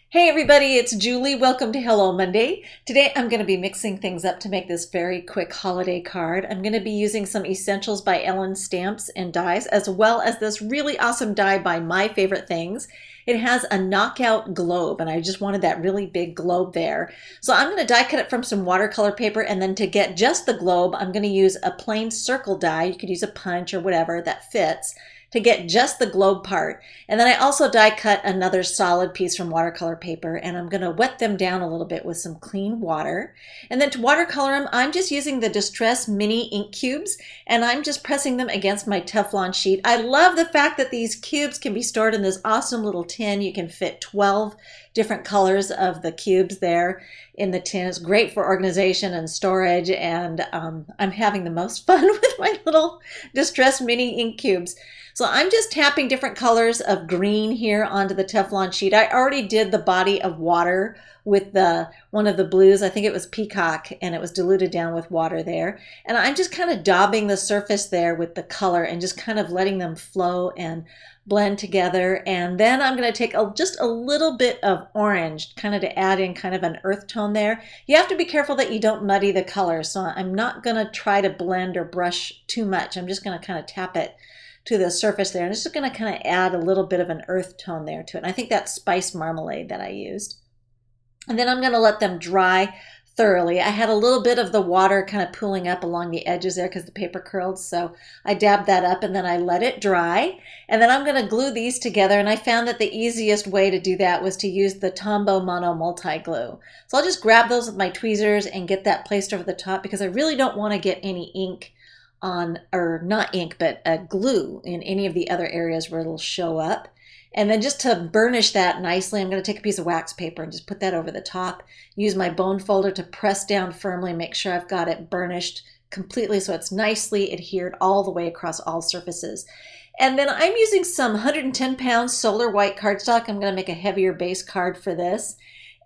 Hey everybody, it's Julie. Welcome to Hello Monday. Today I'm going to be mixing things up to make this very quick holiday card. I'm going to be using some Essentials by Ellen stamps and dies, as well as this really awesome die by My Favorite Things. It has a knockout globe, and I just wanted that really big globe there. So I'm going to die cut it from some watercolor paper, and then to get just the globe, I'm going to use a plain circle die. You could use a punch or whatever that fits to get just the globe part. And then I also die cut another solid piece from watercolor paper, and I'm going to wet them down a little bit with some clean water. And then to watercolor them, I'm just using the Distress Mini ink cubes, and I'm just pressing them against my Teflon sheet. I love the fact that these cubes can be stored in this awesome little tin. You can fit 12 different colors of the cubes there in the tin. It's great for organization and storage, and I'm having the most fun with my little Distress Mini ink cubes. So I'm just tapping different colors of green here onto the Teflon sheet. I already did the body of water with one of the blues. I think it was Peacock, and it was diluted down with water there. And I'm just kind of daubing the surface there with the color and just kind of letting them flow and blend together. And then I'm going to take just a little bit of orange kind of to add in kind of an earth tone there. You have to be careful that you don't muddy the color. So I'm not going to try to blend or brush too much. I'm just going to kind of tap it to the surface there. And it's just going to kind of add a little bit of an earth tone there to it. And I think that's spiced marmalade that I used. And then I'm going to let them dry thoroughly. I had a little bit of the water kind of pooling up along the edges there because the paper curled. So I dabbed that up and then I let it dry. And then I'm going to glue these together. And I found that the easiest way to do that was to use the Tombow Mono multi-glue. So I'll just grab those with my tweezers and get that placed over the top because I really don't want to get any ink on, or not ink, but glue in any of the other areas where it'll show up. And then just to burnish that nicely, I'm going to take a piece of wax paper and just put that over the top. Use my bone folder to press down firmly, make sure I've got it burnished completely so it's nicely adhered all the way across all surfaces. And then I'm using some 110-pound solar white cardstock. I'm going to make a heavier base card for this.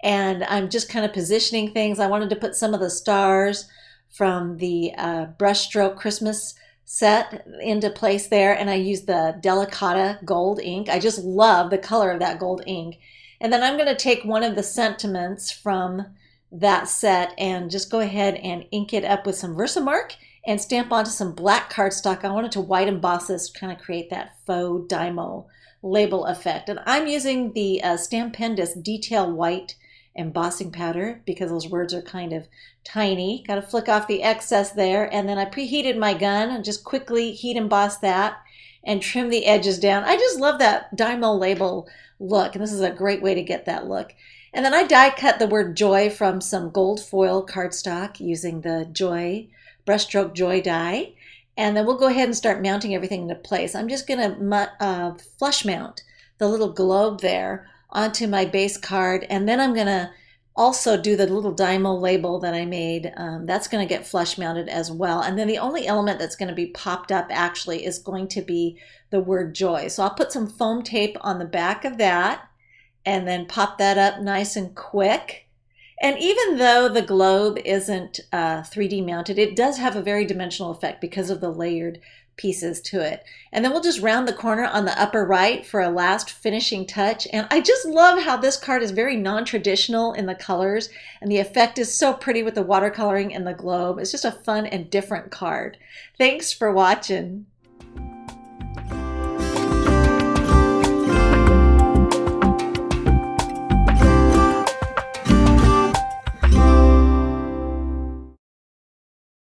And I'm just kind of positioning things. I wanted to put some of the stars from the brushstroke Christmas set into place there, and I used the Delicata gold ink. I just love the color of that gold ink. And then I'm going to take one of the sentiments from that set and just go ahead and ink it up with some Versamark and stamp onto some black cardstock. I wanted to white emboss this to kind of create that faux Dymo label effect. And I'm using the Stampendous Detail White embossing powder because those words are kind of tiny. Got to flick off the excess there, and then I preheated my gun and just quickly heat emboss that and trim the edges down. I just love that Dymo label look, and this is a great way to get that look. And then I die cut the word joy from some gold foil cardstock using the Joy brushstroke Joy die, and then we'll go ahead and start mounting everything into place. I'm just going to flush mount the little globe there onto my base card, and then I'm going to also do the little Dymo label that I made. That's going to get flush mounted as well. And then the only element that's going to be popped up actually is going to be the word joy. So I'll put some foam tape on the back of that and then pop that up nice and quick. And even though the globe isn't 3D mounted, it does have a very dimensional effect because of the layered pieces to it. And then we'll just round the corner on the upper right for a last finishing touch. And I just love how this card is very non-traditional in the colors, and the effect is so pretty with the watercoloring and the globe. It's just a fun and different card. Thanks for watching.